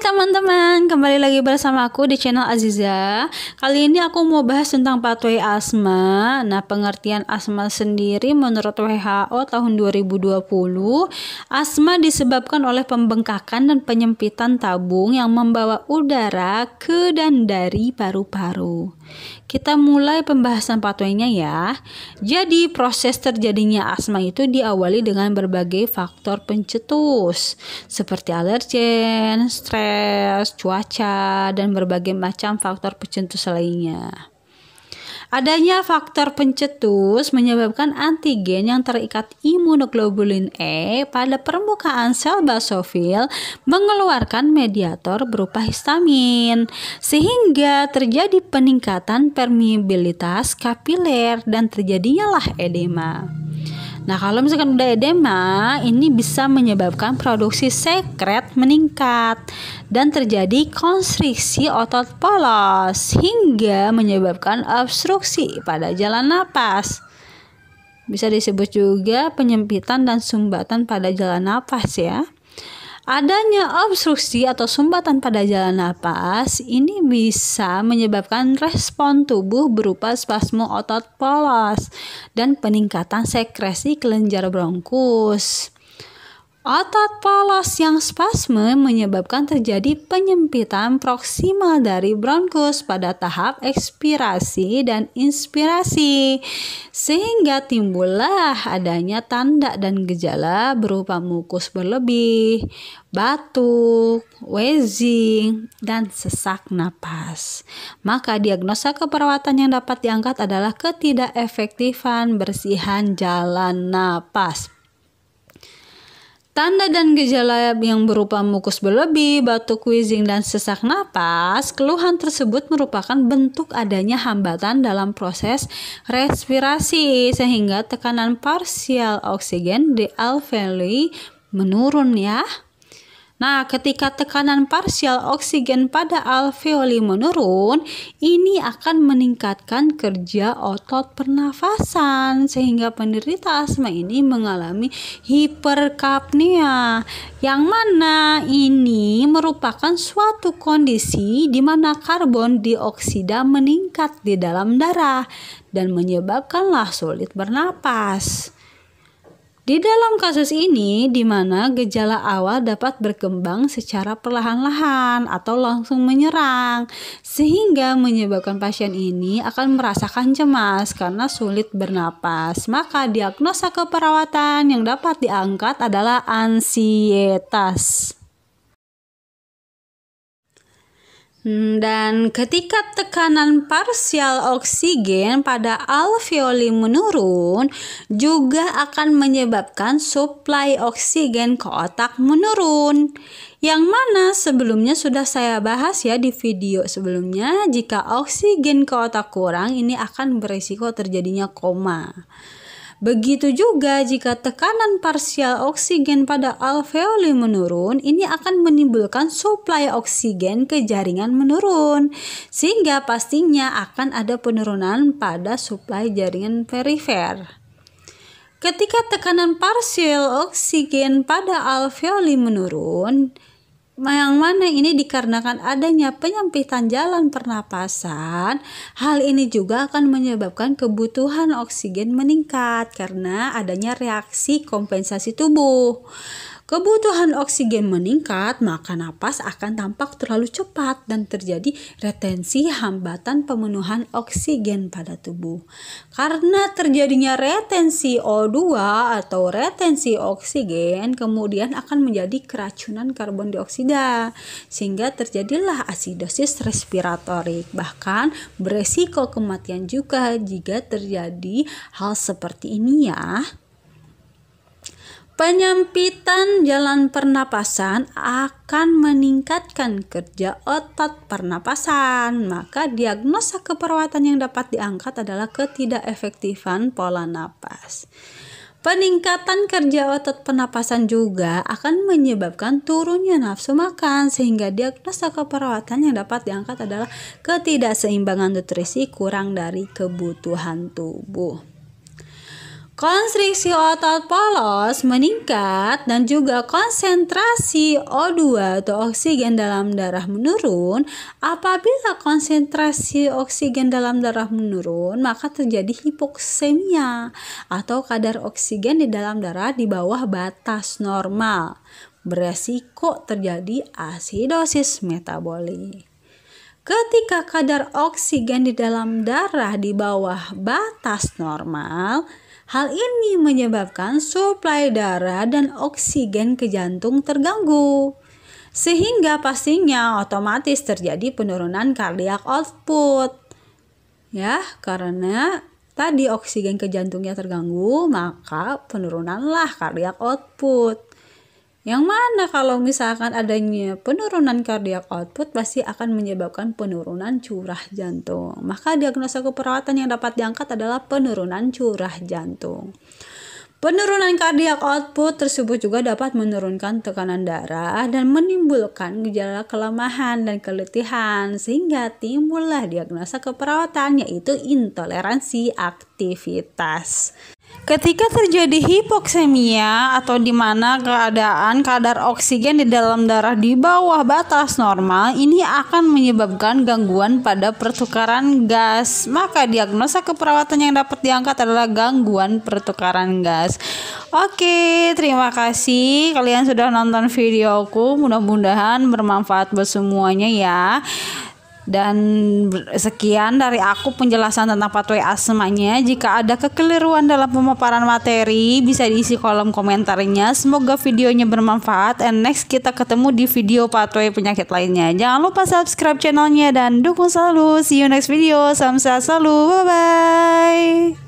teman-teman, kembali lagi bersama aku di channel Aziza. Kali ini aku mau bahas tentang pathway asma. Nah, pengertian asma sendiri menurut WHO tahun 2020, asma disebabkan oleh pembengkakan dan penyempitan tabung yang membawa udara ke dan dari paru-paru. Kita mulai pembahasan pathway-nya ya. Jadi, proses terjadinya asma itu diawali dengan berbagai faktor pencetus seperti alergen, stres, cuaca, dan berbagai macam faktor pencetus lainnya. Adanya faktor pencetus menyebabkan antigen yang terikat imunoglobulin E pada permukaan sel basofil mengeluarkan mediator berupa histamin, sehingga terjadi peningkatan permeabilitas kapiler dan terjadinya lah edema. Nah, kalau misalkan udah edema, ini bisa menyebabkan produksi sekret meningkat dan terjadi konstriksi otot polos hingga menyebabkan obstruksi pada jalan napas. Bisa disebut juga penyempitan dan sumbatan pada jalan napas ya. Adanya obstruksi atau sumbatan pada jalan napas ini bisa menyebabkan respon tubuh berupa spasme otot polos dan peningkatan sekresi kelenjar bronkus. Otot polos yang spasme menyebabkan terjadi penyempitan proksimal dari bronkus pada tahap ekspirasi dan inspirasi, sehingga timbullah adanya tanda dan gejala berupa mukus berlebih, batuk, wheezing, dan sesak napas. Maka diagnosa keperawatan yang dapat diangkat adalah ketidakefektifan bersihan jalan napas. Tanda dan gejala yang berupa mukus berlebih, batuk, wheezing, dan sesak napas, keluhan tersebut merupakan bentuk adanya hambatan dalam proses respirasi sehingga tekanan parsial oksigen di alveoli menurun ya. Nah, ketika tekanan parsial oksigen pada alveoli menurun, ini akan meningkatkan kerja otot pernafasan sehingga penderita asma ini mengalami hiperkapnia, yang mana ini merupakan suatu kondisi di mana karbon dioksida meningkat di dalam darah dan menyebabkanlah sulit bernapas. Di dalam kasus ini, di mana gejala awal dapat berkembang secara perlahan-lahan atau langsung menyerang, sehingga menyebabkan pasien ini akan merasakan cemas karena sulit bernapas. Maka diagnosa keperawatan yang dapat diangkat adalah ansietas. Dan ketika tekanan parsial oksigen pada alveoli menurun, juga akan menyebabkan suplai oksigen ke otak menurun. Yang mana sebelumnya sudah saya bahas ya di video sebelumnya, jika oksigen ke otak kurang, ini akan berisiko terjadinya koma. Begitu juga jika tekanan parsial oksigen pada alveoli menurun, ini akan menimbulkan suplai oksigen ke jaringan menurun, sehingga pastinya akan ada penurunan pada suplai jaringan perifer. Ketika tekanan parsial oksigen pada alveoli menurun, yang mana ini dikarenakan adanya penyempitan jalan pernapasan, hal ini juga akan menyebabkan kebutuhan oksigen meningkat karena adanya reaksi kompensasi tubuh. Kebutuhan oksigen meningkat, maka napas akan tampak terlalu cepat dan terjadi retensi hambatan pemenuhan oksigen pada tubuh. Karena terjadinya retensi O2 atau retensi oksigen, kemudian akan menjadi keracunan karbon dioksida, sehingga terjadilah asidosis respiratorik. Bahkan beresiko kematian juga jika terjadi hal seperti ini ya. Penyempitan jalan pernapasan akan meningkatkan kerja otot pernapasan, maka diagnosa keperawatan yang dapat diangkat adalah ketidakefektifan pola napas. Peningkatan kerja otot pernapasan juga akan menyebabkan turunnya nafsu makan, sehingga diagnosa keperawatan yang dapat diangkat adalah ketidakseimbangan nutrisi kurang dari kebutuhan tubuh. Konstriksi otot polos meningkat dan juga konsentrasi O2 atau oksigen dalam darah menurun. Apabila konsentrasi oksigen dalam darah menurun, maka terjadi hipoksemia atau kadar oksigen di dalam darah di bawah batas normal. Beresiko terjadi asidosis metabolik. Ketika kadar oksigen di dalam darah di bawah batas normal, hal ini menyebabkan suplai darah dan oksigen ke jantung terganggu, sehingga pastinya otomatis terjadi penurunan cardiac output. Ya, karena tadi oksigen ke jantungnya terganggu, maka penurunanlah cardiac output. Yang mana kalau misalkan adanya penurunan cardiac output pasti akan menyebabkan penurunan curah jantung. Maka diagnosa keperawatan yang dapat diangkat adalah penurunan curah jantung. Penurunan cardiac output tersebut juga dapat menurunkan tekanan darah dan menimbulkan gejala kelemahan dan keletihan, sehingga timbullah diagnosa keperawatan yaitu intoleransi aktivitas. Ketika terjadi hipoksemia atau di mana keadaan kadar oksigen di dalam darah di bawah batas normal, ini akan menyebabkan gangguan pada pertukaran gas. Maka diagnosa keperawatan yang dapat diangkat adalah gangguan pertukaran gas. Oke, terima kasih kalian sudah nonton videoku. Mudah-mudahan bermanfaat buat semuanya ya. Dan sekian dari aku penjelasan tentang pathway asmanya. Jika ada kekeliruan dalam pemaparan materi, bisa diisi kolom komentarnya. Semoga videonya bermanfaat. And next kita ketemu di video pathway penyakit lainnya. Jangan lupa subscribe channelnya dan dukung selalu. See you next video. Salam sehat selalu. Bye bye.